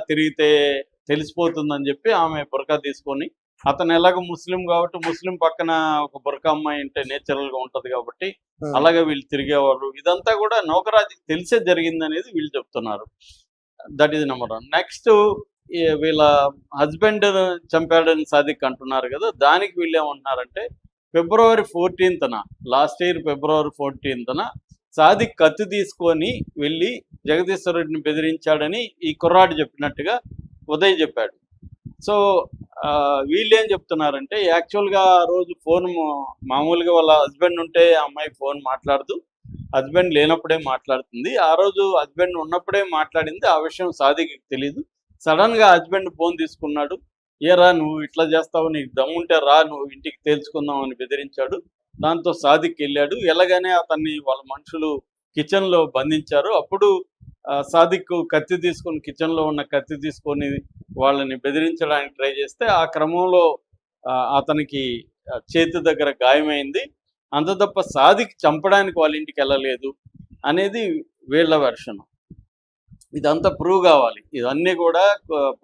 తిరిగితే తెలిసిపోతుందని చెప్పి ఆమె బురకా తీసుకొని, అతను ఎలాగో ముస్లిం కాబట్టి ముస్లిం పక్కన ఒక బురకా అమ్మాయి అంటే నేచురల్ గా ఉంటది కాబట్టి అలాగే వీళ్ళు తిరిగేవారు. ఇదంతా కూడా నౌకరాజుకి తెలిసే జరిగిందనేది వీళ్ళు చెప్తున్నారు. That is number 1. నెక్స్ట్ వీళ్ళ హస్బెండ్ చంపాడని సాదిక్ అంటున్నారు కదా, దానికి వీళ్ళు ఏమంటున్నారంటే ఫిబ్రవరి 14న లాస్ట్ ఇయర్ ఫిబ్రవరి 14న సాదిక్ కత్తి తీసుకొని వెళ్ళి జగదీశ్వర్ రెడ్డిని బెదిరించాడని ఈ కుర్రాడు చెప్పినట్టుగా ఉదయ్ చెప్పాడు. సో వీళ్ళు ఏం చెప్తున్నారంటే యాక్చువల్గా ఆ రోజు ఫోన్ మామూలుగా వాళ్ళ హస్బెండ్ ఉంటే అమ్మాయి ఫోన్ మాట్లాడుతూ, హస్బెండ్ లేనప్పుడే మాట్లాడుతుంది. ఆ రోజు హస్బెండ్ ఉన్నప్పుడే మాట్లాడింది. ఆ విషయం సాదిక్కి తెలీదు. సడన్ గా హస్బెండ్ ఫోన్ తీసుకున్నాడు. ఏరా నువ్వు ఇట్లా చేస్తావు, నీకు దమ్ముంటే రా, నువ్వు ఇంటికి తేల్చుకుందాం అని బెదిరించాడు. దాంతో సాదిక్ వెళ్ళాడు. ఎలాగనే అతన్ని వాళ్ళ మనుషులు కిచెన్లో బంధించారు. అప్పుడు సాదిక్ కత్తి తీసుకొని, కిచెన్లో ఉన్న కత్తి తీసుకొని వాళ్ళని బెదిరించడానికి ట్రై చేస్తే ఆ క్రమంలో అతనికి చేతి దగ్గర గాయమైంది. అంత తప్ప సాదిక్ చంపడానికి వాళ్ళ ఇంటికి వెళ్ళలేదు అనేది వీళ్ళ వెర్షన్. ఇదంతా ప్రూవ్ కావాలి. ఇవన్నీ కూడా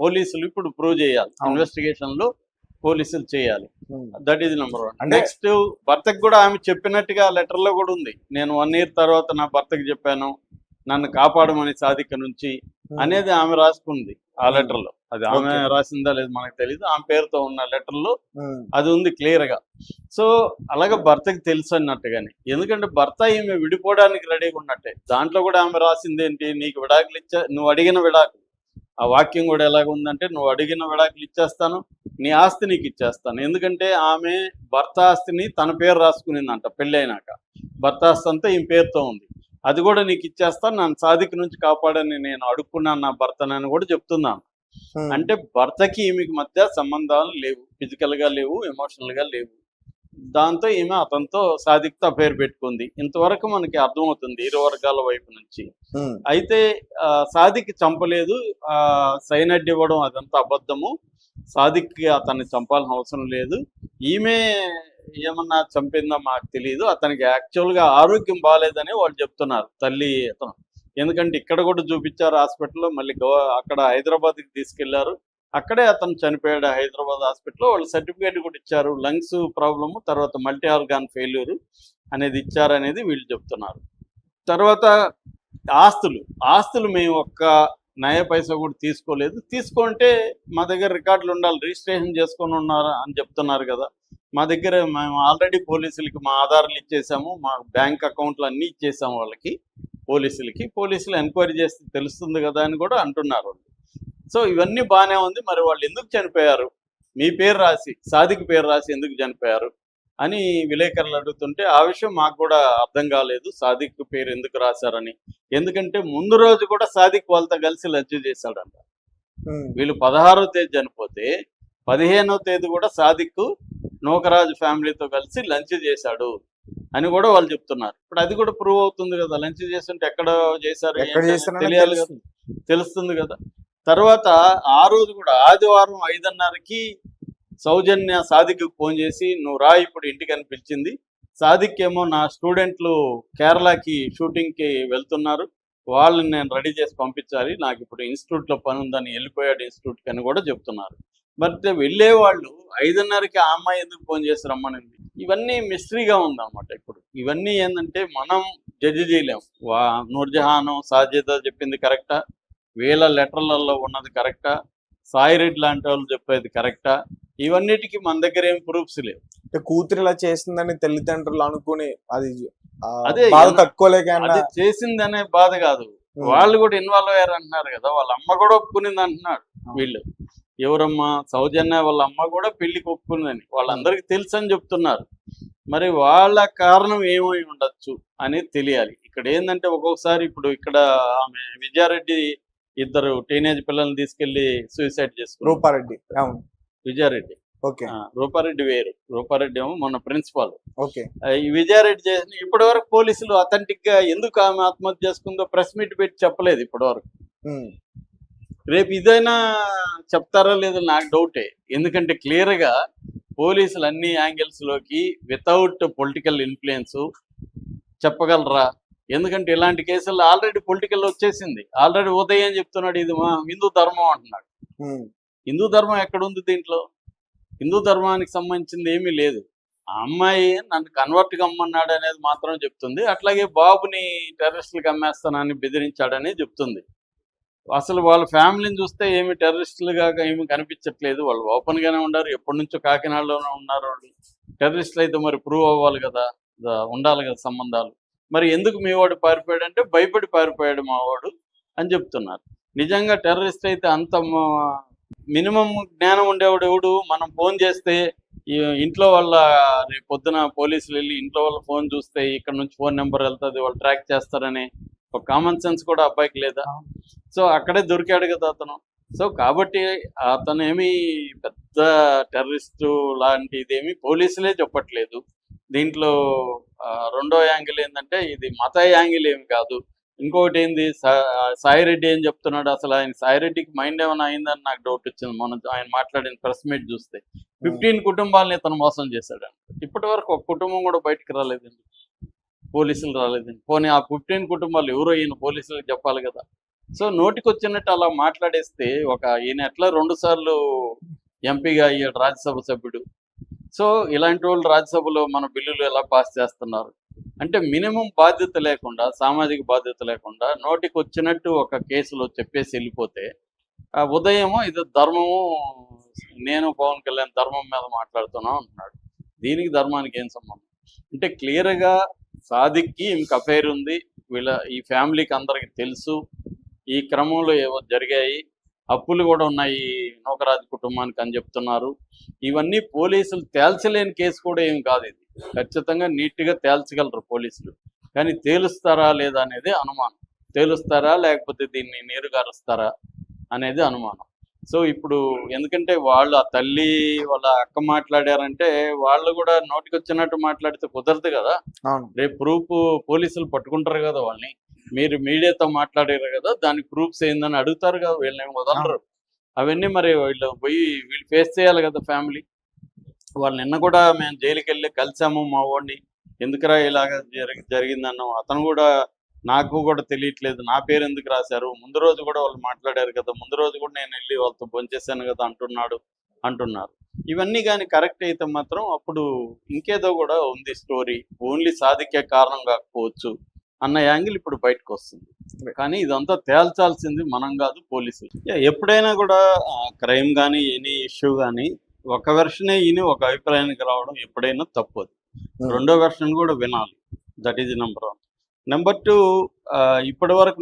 పోలీసులు ఇప్పుడు ప్రూవ్ చేయాలి. ఇన్వెస్టిగేషన్ లో పోలీసులు చేయాలి. That is number 1. నెక్స్ట్ భర్తకు కూడా ఆమె చెప్పినట్టుగా లెటర్ లో కూడా ఉంది. నేను 1 year తర్వాత నా భర్తకు చెప్పాను, నన్ను కాపాడమని సాదిక్ నుంచి అనేది ఆమె రాసుకుంది ఆ లెటర్ లో. అది ఆమె రాసిందా లేదు మనకు తెలియదు. ఆమె పేరుతో ఉన్న లెటర్ లో అది ఉంది క్లియర్ గా. సో అలాగే భర్తకి తెలుసు అన్నట్టుగానే, ఎందుకంటే భర్త ఈమె విడిపోవడానికి రెడీగా ఉన్నట్టే. దాంట్లో కూడా ఆమె రాసింది ఏంటి, నీకు విడాకులు నువ్వు అడిగిన విడాకులు. ఆ వాక్యం కూడా ఎలాగ ఉందంటే, నువ్వు అడిగిన విడాకులు ఇచ్చేస్తాను, నీ ఆస్తి నీకు ఇచ్చేస్తాను. ఎందుకంటే ఆమె భర్త ఆస్తిని తన పేరు రాసుకునిందంట పెళ్ళైనాక. భర్త ఆస్తి అంతా ఈమె పేరుతో ఉంది. అది కూడా నీకు ఇచ్చేస్తాను, నన్ను సాదిక్ నుంచి కాపాడని నేను అడుక్కున్నాను నా భర్తనని కూడా చెప్తున్నాను. అంటే భర్తకి ఈమెకి మధ్య సంబంధాలు లేవు, ఫిజికల్ గా లేవు, ఎమోషనల్ గా లేవు. దాంతో ఈమె అతనితో సాదిక్తో పేరు పెట్టుకుంది. ఇంతవరకు మనకి అర్థమవుతుంది ఇరు వర్గాల వైపు నుంచి. అయితే సాదిక్ చంపలేదు, సైనడ్ ఇవ్వడం అదంతా అబద్ధము. సాదిక్ అతన్ని చంపాల్సిన అవసరం లేదు. ఈమె ఏమన్నా చంపిందా మాకు తెలియదు. అతనికి యాక్చువల్గా ఆరోగ్యం బాగాలేదని వాళ్ళు చెప్తున్నారు, తల్లి అతను. ఎందుకంటే ఇక్కడ కూడా చూపించారు హాస్పిటల్లో, మళ్ళీ అక్కడ హైదరాబాద్కి తీసుకెళ్లారు. అక్కడే అతను చనిపోయాడు హైదరాబాద్ హాస్పిటల్లో. వాళ్ళు సర్టిఫికేట్ కూడా ఇచ్చారు, లంగ్స్ ప్రాబ్లము, తర్వాత మల్టీ ఆర్గాన్ ఫెయిల్యూర్ అనేది ఇచ్చారనేది వీళ్ళు చెప్తున్నారు. తర్వాత ఆస్తులు మేము ఒక్క నయ పైసా కూడా తీసుకోలేదు. తీసుకుంటే మా దగ్గర రికార్డులు ఉండాలి, రిజిస్ట్రేషన్ చేసుకొని ఉన్నారు అని చెప్తున్నారు కదా. మా దగ్గర మేము ఆల్రెడీ పోలీసులకి మా ఆధారాలు ఇచ్చేసాము, మా బ్యాంక్ అకౌంట్లు అన్నీ ఇచ్చేసాము వాళ్ళకి, పోలీసులు ఎంక్వైరీ చేస్తే తెలుస్తుంది కదా అని కూడా అంటున్నారు. సో ఇవన్నీ బాగానే ఉంది. మరి వాళ్ళు ఎందుకు చనిపోయారు, మీ పేరు రాసి సాదిక్ పేరు రాసి ఎందుకు చనిపోయారు అని విలేకరులు అడుగుతుంటే ఆ విషయం మాకు కూడా అర్థం కాలేదు, సాదిక్ పేరు ఎందుకు రాశారని. ఎందుకంటే ముందు రోజు కూడా సాదిక్ వాళ్ళతో కలిసి లంచ్ చేశాడంట. వీళ్ళు 16వ తేదీ చనిపోతే 15వ తేదీ కూడా సాదిక్ నౌకరాజు ఫ్యామిలీతో కలిసి లంచ్ చేశాడు అని కూడా వాళ్ళు చెప్తున్నారు. ఇప్పుడు అది కూడా ప్రూవ్ అవుతుంది కదా, లంచ్ చేస్తుంటే ఎక్కడ చేశారు తెలియాలి కదా, తెలుస్తుంది కదా. తర్వాత ఆ రోజు కూడా ఆదివారం 5:30కి సౌజన్య సాదిక్ ఫోన్ చేసి నువ్వు రా ఇప్పుడు ఇంటికి అని పిలిచింది. సాదిక్ ఏమో నా స్టూడెంట్లు కేరళకి షూటింగ్కి వెళ్తున్నారు, వాళ్ళని నేను రెడీ చేసి పంపించాలి, నాకు ఇప్పుడు ఇన్స్టిట్యూట్లో పని ఉందని వెళ్ళిపోయాడు ఇన్స్టిట్యూట్కి అని కూడా చెప్తున్నారు. మరి వెళ్ళేవాళ్ళు 5:30కి ఆ అమ్మాయి ఎందుకు ఫోన్ చేసి రమ్మనింది? ఇవన్నీ మిస్టరీగా ఉందన్నమాట. ఇప్పుడు ఇవన్నీ ఏంటంటే మనం జడ్జి చేయలేము. నూర్జహాను సాజిదా చెప్పింది కరెక్టా, వీళ్ళ లెటర్లలో ఉన్నది కరెక్టా, సాయిరెడ్డి లాంటి వాళ్ళు చెప్పేది కరెక్టా, ఇవన్నిటికీ మన దగ్గర ఏం ప్రూఫ్స్ లేవు. కూతురు ఇలా చేసిందని తల్లిదండ్రులు అనుకుని అది అదే అది చేసిందనే బాధ కాదు, వాళ్ళు కూడా ఇన్వాల్వ్ అయ్యారు అంటున్నారు కదా. వాళ్ళ అమ్మ కూడా ఒప్పుకునింది అంటున్నాడు వీళ్ళు. ఎవరమ్మా? సౌజన్య వాళ్ళ అమ్మ కూడా పెళ్లికి ఒప్పుకుందని వాళ్ళందరికీ తెలుసు అని చెప్తున్నారు. మరి వాళ్ళ కారణం ఏమై ఉండొచ్చు అనేది తెలియాలి. ఇక్కడ ఏంటంటే ఒక్కొక్కసారి ఇప్పుడు ఇక్కడ ఆమె విజయారెడ్డి ఇద్దరు టీనేజ్ పిల్లల్ని తీసుకెళ్లి సూసైడ్ చేసుకున్నారు. రూపారెడ్డి, విజయారెడ్డి, రూపారెడ్డి వేరు. రూపారెడ్డి ఏమో మన ప్రిన్సిపాల్. ఈ విజయారెడ్డి చేసిన ఇప్పటి వరకు పోలీసులు అథెంటిక్ గా ఎందుకు ఆమె ఆత్మహత్య చేసుకుందో ప్రెస్ మీట్ పెట్టి చెప్పలేదు ఇప్పటి వరకు. రేపు ఇదైనా చెప్తారా లేదో నాకు డౌటే. ఎందుకంటే క్లియర్ గా పోలీసులు అన్ని యాంగిల్స్ లోకి వితౌట్ పొలిటికల్ ఇన్ఫ్లుయెన్స్ చెప్పగలరా ఎందుకంటే ఇలాంటి కేసుల్లో ఆల్రెడీ పొలిటికల్ వచ్చేసింది. ఆల్రెడీ ఉదయం చెప్తున్నాడు ఇది మా హిందూ ధర్మం అంటున్నాడు. హిందూ ధర్మం ఎక్కడుంది దీంట్లో? హిందూ ధర్మానికి సంబంధించింది ఏమీ లేదు. ఆ అమ్మాయి నన్ను కన్వర్ట్ కమ్మన్నాడు అనేది మాత్రం చెప్తుంది. అట్లాగే బాబుని టెర్రరిస్టులకు అమ్మేస్తానని బెదిరించాడని చెప్తుంది. అసలు వాళ్ళ ఫ్యామిలీని చూస్తే ఏమి టెర్రరిస్టులుగా ఏమి కనిపించట్లేదు. వాళ్ళు ఓపెన్ గానే ఉన్నారు. ఎప్పటి నుంచో కాకినాడలోనే ఉన్నారు వాళ్ళు. టెర్రరిస్టులు అయితే మరి ప్రూవ్ అవ్వాలి కదా, ఉండాలి కదా సంబంధాలు. మరి ఎందుకు మీ వాడు పారిపోయాడు అంటే భయపడి పారిపోయాడు మా వాడు అని చెప్తున్నారు. నిజంగా టెర్రరిస్ట్ అయితే అంత మినిమం జ్ఞానం ఉండేవాడు ఎవడు? మనం ఫోన్ చేస్తే ఇంట్లో వాళ్ళ రేపు పొద్దున పోలీసులు వెళ్ళి ఇంట్లో వాళ్ళ ఫోన్ చూస్తే ఇక్కడ నుంచి ఫోన్ నెంబర్ వెళ్తుంది, వాళ్ళు ట్రాక్ చేస్తారని ఒక కామన్ సెన్స్ కూడా అబ్బాయికి లేదా? సో అక్కడే దొరికాడు కదా అతను. సో కాబట్టి అతను ఏమి పెద్ద టెర్రరిస్టు లాంటిదేమి పోలీసులే చెప్పట్లేదు. దీంట్లో రెండో యాంగిల్ ఏంటంటే ఇది మత యాంగిల్ ఏమి కాదు. ఇంకొకటి ఏంది, సాయిరెడ్డి ఏం చెప్తున్నాడు అసలు? ఆయన సాయిరెడ్డికి మైండ్ ఏమైనా అయిందని నాకు డౌట్ వచ్చింది మనం ఆయన మాట్లాడిన ప్రెస్ మీట్ చూస్తే. 15 కుటుంబాలని ఇతను మోసం చేశాడు. ఇప్పటి వరకు ఒక కుటుంబం కూడా బయటకు రాలేదండి, పోలీసులు రాలేదండి. పోనీ ఆ 15 కుటుంబాలు ఎవరో ఈయన పోలీసులకు చెప్పాలి కదా. సో నోటికి వచ్చినట్టు అలా మాట్లాడేస్తే ఈయన ఎట్లా 2 సార్లు ఎంపీగా అయ్యాడు, రాజ్యసభ సభ్యుడు. సో ఇలాంటి వాళ్ళు రాజ్యసభలో మన బిల్లులు ఎలా పాస్ చేస్తున్నారు అంటే మినిమం బాధ్యత లేకుండా, సామాజిక బాధ్యత లేకుండా నోటికి వచ్చినట్టు ఒక కేసులో చెప్పేసి వెళ్ళిపోతే, ఉదయము ఇది ధర్మము, నేను పవన్ కళ్యాణ్ ధర్మం మీద మాట్లాడుతున్నా అంటున్నాడు. దీనికి ధర్మానికి ఏం సంబంధం? అంటే క్లియర్గా సాదిక్కి ఇంక అఫైర్ ఉంది, ఈ ఫ్యామిలీకి అందరికి తెలుసు, ఈ క్రమంలో ఏవో జరిగాయి, అప్పులు కూడా ఉన్నాయి నౌకరాజు కుటుంబానికి అని చెప్తున్నారు. ఇవన్నీ పోలీసులు తేల్చలేని కేసు కూడా ఏం కాదు. ఇది ఖచ్చితంగా నీట్గా తేల్చగలరు పోలీసులు, కానీ తేలుస్తారా లేదా అనేది అనుమానం. తేలుస్తారా లేకపోతే దీన్ని నీరుగారుస్తారా అనేది అనుమానం. సో ఇప్పుడు ఎందుకంటే వాళ్ళు ఆ తల్లి వాళ్ళ అక్క మాట్లాడారంటే వాళ్ళు కూడా నోటికి వచ్చినట్టు మాట్లాడితే కుదరదు కదా. రేపు ప్రూఫ్ పోలీసులు పట్టుకుంటారు కదా వాళ్ళని. మీరు మీడియాతో మాట్లాడారు కదా, దానికి ప్రూఫ్స్ ఏందని అడుగుతారు కదా, వీళ్ళని వదలరు. అవన్నీ మరి వీళ్ళు ఫేస్ చేయాలి కదా ఫ్యామిలీ. వాళ్ళు నిన్న కూడా మేము జైలుకి వెళ్ళి కలిసాము మా వాడిని, ఎందుకురా ఇలాగ జరిగిందన్నాం. అతను కూడా నాకు కూడా తెలియట్లేదు, నా పేరు ఎందుకు రాశారు, ముందు రోజు కూడా వాళ్ళు మాట్లాడారు కదా, ముందు రోజు కూడా నేను వెళ్ళి వాళ్ళతో భోంచేశాను కదా అంటున్నారు. ఇవన్నీ కానీ కరెక్ట్ అయితే మాత్రం అప్పుడు ఇంకేదో కూడా ఉంది స్టోరీ, ఓన్లీ సాదికే కారణం కాకపోవచ్చు అన్న యాంగిల్ ఇప్పుడు బయటకు వస్తుంది. కానీ ఇదంతా తేల్చాల్సింది మనం కాదు, పోలీసులు. ఎప్పుడైనా కూడా క్రైమ్ కానీ ఎనీ ఇష్యూ కానీ ఒక వెర్షనే ఈయన ఒక అభిప్రాయానికి రావడం ఎప్పుడైనా తప్పదు. రెండో వెర్షన్ కూడా వినాలి. That is number 1. నెంబర్ 2, ఇప్పటి వరకు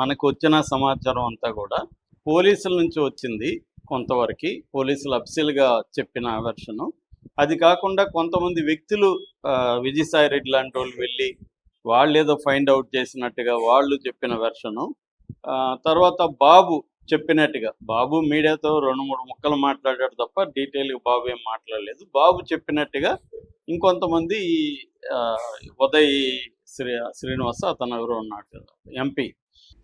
మనకు వచ్చిన సమాచారం అంతా కూడా పోలీసుల నుంచి వచ్చింది. కొంతవరకు పోలీసులు అఫీషియల్గా చెప్పిన వెర్షను. అది కాకుండా కొంతమంది వ్యక్తులు విజయసాయి రెడ్డి లాంటి వాళ్ళు వెళ్ళి వాళ్ళు ఏదో ఫైండ్ అవుట్ చేసినట్టుగా వాళ్ళు చెప్పిన వెర్షను. తర్వాత బాబు చెప్పినట్టుగా, బాబు మీడియాతో 2-3 ముక్కలు మాట్లాడాడు తప్ప డీటెయిల్గా బాబు ఏం మాట్లాడలేదు. బాబు చెప్పినట్టుగా ఇంకొంతమంది ఉదయ్ శ్రీనివాస అతను ఎవరు ఉన్నాడు కదా ఎంపీ.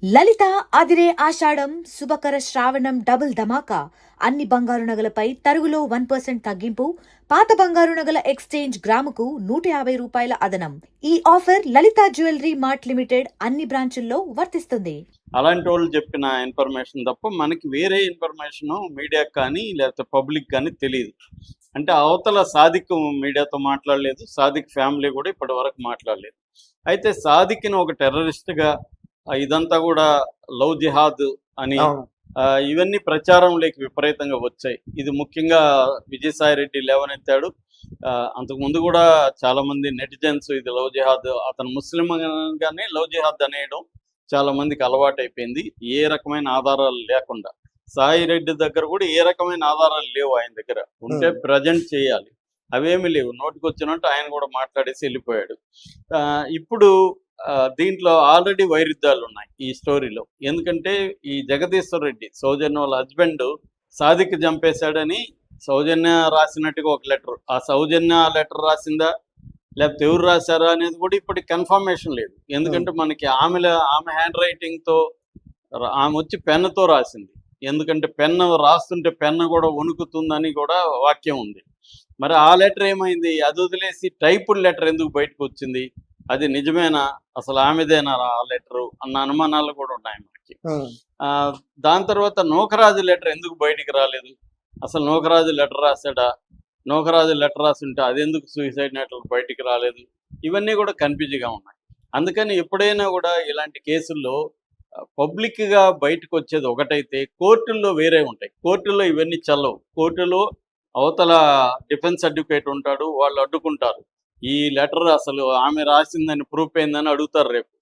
లలిత అదిరే ఆషాఢం శుభకర శ్రావణం డబుల్ ధమాకా. అన్ని బంగారు నగలపై తరుగులో 1% తగ్గింపు. పాత బంగారు నగల ఎక్స్చేంజ్ గ్రాముకు 150 రూపాయల అదనం. ఈ ఆఫర్ లలిత జ్యువెలరీ మార్ట్ లిమిటెడ్ అన్ని బ్రాంచుల్లో వర్తిస్తుంది. అలాంటి వాళ్ళు చెప్పిన ఇన్ఫర్మేషన్ తప్ప మనకి వేరే ఇన్ఫర్మేషన్ మీడియాకి కానీ లేకపోతే పబ్లిక్ కానీ తెలియదు. అంటే అవతల సాదిక్ మీడియాతో మాట్లాడలేదు, సాదిక్ ఫ్యామిలీ కూడా ఇప్పటి వరకు మాట్లాడలేదు. అయితే సాదిక్ని ఒక టెర్రరిస్ట్గా ఇదంతా కూడా లవ్ జిహాద్ అని ఇవన్నీ ప్రచారంలోకి విపరీతంగా వచ్చాయి. ఇది ముఖ్యంగా విజయసాయి రెడ్డి లేవనెత్తాడు. అంతకుముందు కూడా చాలా మంది నెటిజన్స్ ఇది లవ్ జిహాద్, అతను ముస్లిం గానే లవ్ జిహాద్ అనేయడం చాలా మందికి అలవాటు అయిపోయింది, ఏ రకమైన ఆధారాలు లేకుండా. సాయి రెడ్డి దగ్గర కూడా ఏ రకమైన ఆధారాలు లేవు, ఆయన దగ్గర ఉంటే ప్రజెంట్ చేయాలి, అవేమి లేవు. నోటికి వచ్చినట్టు ఆయన కూడా మాట్లాడేసి వెళ్ళిపోయాడు. ఇప్పుడు దీంట్లో ఆల్రెడీ వైరుధ్యాలు ఉన్నాయి ఈ స్టోరీలో. ఎందుకంటే ఈ జగదీశ్వర్ రెడ్డి సౌజన్య వాళ్ళ హస్బెండ్ సాదిక్ చంపేశాడని సౌజన్య రాసినట్టుగా ఒక లెటర్, ఆ సౌజన్య లెటర్ రాసిందా లేకపోతే ఎవరు రాశారా అనేది కూడా ఇప్పటికి కన్ఫర్మేషన్ లేదు. ఎందుకంటే మనకి ఆమె హ్యాండ్ రైటింగ్తో, ఆమె వచ్చి పెన్నుతో రాసింది. ఎందుకంటే పెన్ను రాస్తుంటే పెన్ను కూడా వణుకుతుందని కూడా వాక్యం ఉంది. మరి ఆ లెటర్ ఏమైంది? అది వదిలేసి టైపుడ్ లెటర్ ఎందుకు బయటకు వచ్చింది? అది నిజమేనా, అసలు ఆమెదేనా ఆ లెటరు అన్న అనుమానాలు కూడా ఉన్నాయి మనకి. ఆ, దాని తర్వాత నూకరాజు లెటర్ ఎందుకు బయటికి రాలేదు, అసలు నూకరాజు లెటర్ రాశాడా, నూకరాజు లెటర్ రాసుంటే అది ఎందుకు సూసైడ్ నోట్ బయటికి రాలేదు, ఇవన్నీ కూడా కన్ఫ్యూజ్గా ఉన్నాయి. అందుకని ఎప్పుడైనా కూడా ఇలాంటి కేసుల్లో పబ్లిక్గా బయటకు వచ్చేది ఒకటైతే కోర్టుల్లో వేరే ఉంటాయి. కోర్టుల్లో ఇవన్నీ చల్లవు. కోర్టులో అవతల డిఫెన్స్ అడ్వకేట్ ఉంటాడు, వాళ్ళు అడ్డుకుంటారు. ఈ లెటర్ అసలు ఆమె రాసిందని ప్రూఫ్ అయిందని అడుగుతారు రేపు.